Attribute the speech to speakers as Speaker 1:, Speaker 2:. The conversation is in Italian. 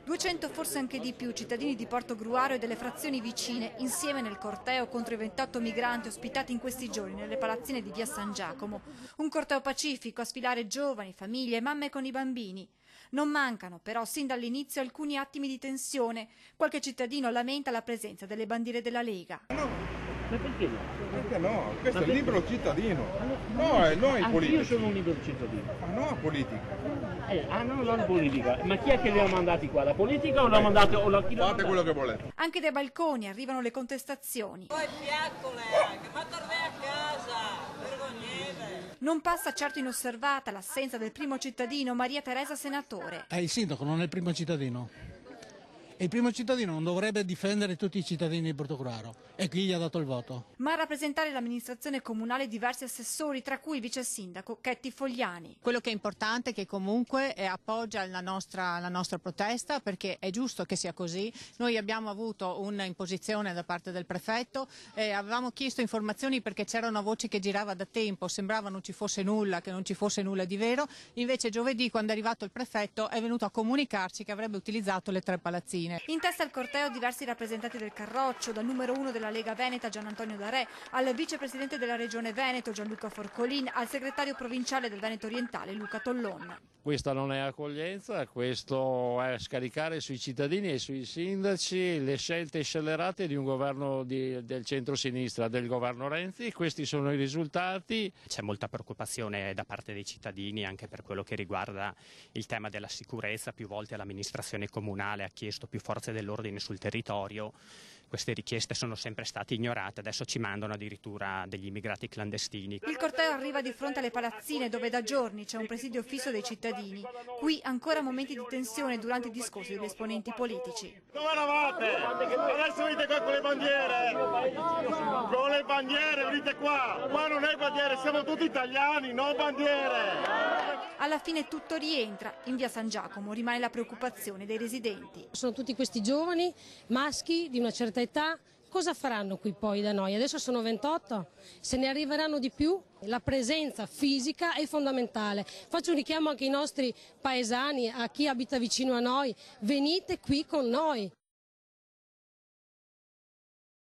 Speaker 1: 200, forse anche di più, cittadini di Portogruaro e delle frazioni vicine, insieme nel corteo contro i 28 migranti ospitati in questi giorni nelle palazzine di via San Giacomo. Un corteo pacifico a sfilare giovani, famiglie e mamme con i bambini. Non mancano però sin dall'inizio alcuni attimi di tensione. Qualche cittadino lamenta la presenza delle bandiere della Lega.
Speaker 2: Ma perché no?
Speaker 3: Perché no? Questo è libero cittadino. No, noi politici.
Speaker 2: Io sono un libero cittadino.
Speaker 3: Ma no, politica.
Speaker 2: No, non politica. Ma chi è che li ha mandati qua? La politica o l'ha mandato?
Speaker 3: Fate quello che volete.
Speaker 1: Anche dai balconi arrivano le contestazioni.
Speaker 4: Poi fiaccole anche, ma tornai a casa, vergognete.
Speaker 1: Non passa certo inosservata l'assenza del primo cittadino, Maria Teresa Senatore.
Speaker 5: Il sindaco non è il primo cittadino. E il primo cittadino non dovrebbe difendere tutti i cittadini di Portogruaro e chi gli ha dato il voto.
Speaker 1: Ma a rappresentare l'amministrazione comunale diversi assessori, tra cui il vice sindaco Chetti Fogliani.
Speaker 6: Quello che è importante è che comunque appoggia la nostra protesta, perché è giusto che sia così. Noi abbiamo avuto un'imposizione da parte del prefetto, avevamo chiesto informazioni perché c'era una voce che girava da tempo, sembrava non ci fosse nulla, che non ci fosse nulla di vero. Invece giovedì, quando è arrivato il prefetto, è venuto a comunicarci che avrebbe utilizzato le 3 palazzine.
Speaker 1: In testa al corteo diversi rappresentanti del Carroccio, dal numero 1 della Lega Veneta Gian Antonio D'Arè, al vicepresidente della Regione Veneto Gianluca Forcolin, al segretario provinciale del Veneto Orientale Luca Tollon.
Speaker 7: Questa non è accoglienza, questo è scaricare sui cittadini e sui sindaci le scelte scellerate di un governo del centro-sinistra, del governo Renzi. Questi sono i risultati.
Speaker 8: C'è molta preoccupazione da parte dei cittadini anche per quello che riguarda il tema della sicurezza. Più volte l'amministrazione comunale ha chiesto più forze dell'ordine sul territorio. Queste richieste sono sempre state ignorate, adesso ci mandano addirittura degli immigrati clandestini.
Speaker 1: Il corteo arriva di fronte alle palazzine dove da giorni c'è un presidio fisso dei cittadini. Qui ancora momenti di tensione durante i discorsi degli esponenti politici.
Speaker 9: Dove eravate? Adesso venite qua con le bandiere! Con le bandiere, venite qua! Qua non è bandiere, siamo tutti italiani, non bandiere!
Speaker 1: Alla fine tutto rientra. In via San Giacomo rimane la preoccupazione dei residenti.
Speaker 10: Sono tutti questi giovani, maschi di una certa età, cosa faranno qui poi da noi? Adesso sono 28, se ne arriveranno di più? La presenza fisica è fondamentale. Faccio un richiamo anche ai nostri paesani, a chi abita vicino a noi, venite qui con noi.